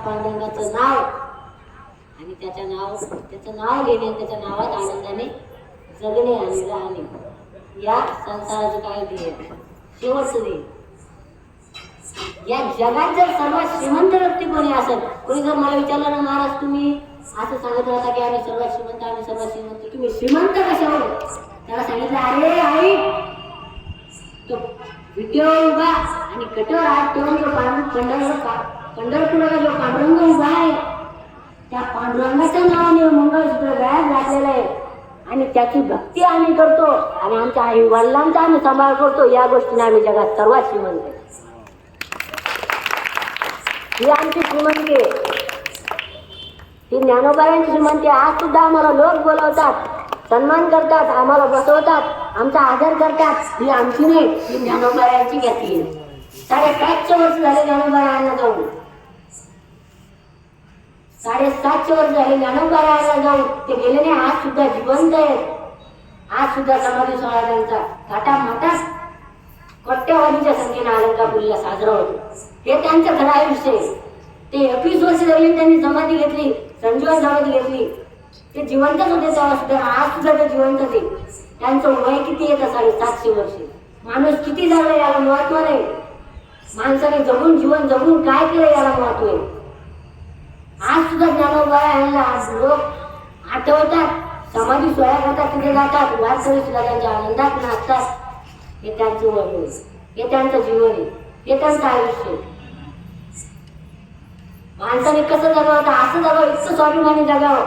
पांडुरंगाचं नाव आणि त्याचं नाव घेणे, त्याच्या नावात आनंदाने जगणे आणि राहणे या संसाराचं काय ध्येय, शेवटचं ध्येय. या जगात जर सर्वात श्रीमंत व्यक्ती कोणी असेल, कोणी जर मला विचारलं ना महाराज तुम्ही असं सांगत होता की आम्ही सर्वात श्रीमंत, तुम्ही श्रीमंत कशावर, त्याला सांगितलं अरे आई तो विटेवर उभा आणि कटेवर हात ठेवून जो पंढरपूरला जो पांडुरंग उभा आहे त्या पांडुरंगाच्या नावाने मंगळसूत्र गळ्यात घातलेलं आहे आणि त्याची भक्ती आम्ही करतो आणि आमच्या आई वडिलांचा आम्ही सांभाळ करतो, या गोष्टीने आम्ही जगात सर्वात श्रीमंत आहे. ही आमची श्रीमंती आहे, ही ज्ञानोबायांची श्रीमंती. आज सुद्धा आम्हाला लोक बोलवतात, सन्मान करतात, आम्हाला बसवतात, आमचा आदर करतात. ही आमची नाही, ही ज्ञानोबायांची घेतली. 750 वर्ष झाले ज्ञानोबायांना जाऊन, 750 वर्ष झाले ज्ञानोबायांना जाऊन. ते गेले नाही, आज सुद्धा जिवंत आहेत. आज सुद्धा समाधी सोहळा त्यांचा थाटामाटात कोट्यवधीच्या संख्येने अलंकापुरीला साजरा होतो. हे त्यांचं खरं आयुष्य आहे. ते 21 वर्ष झाली त्यांनी समाधी घेतली, संजीवन समाधी घेतली. ते जिवंतच होते तेव्हा सुद्धा, आज सुद्धा ते जिवंत होते. त्यांचं वय किती येतं, 750 वर्ष. माणूस किती जगला याला महत्व नाही, माणसाने जगून जीवन जगून काय केलं याला महत्व आहे. आज सुद्धा ज्ञानोबा यांना लोक आठवतात, समाधी सोहळा करतात, तिथे जातात, वारकरी सुद्धा त्यांच्या आनंदात नाचतात. हे त्यांचं वय आहे, हे त्यांचं जीवन आहे, हे त्यांचं आयुष्य आहे. माणसाने कसं जगावं, असं जगावं, इतकं स्वाभिमानी जगावं.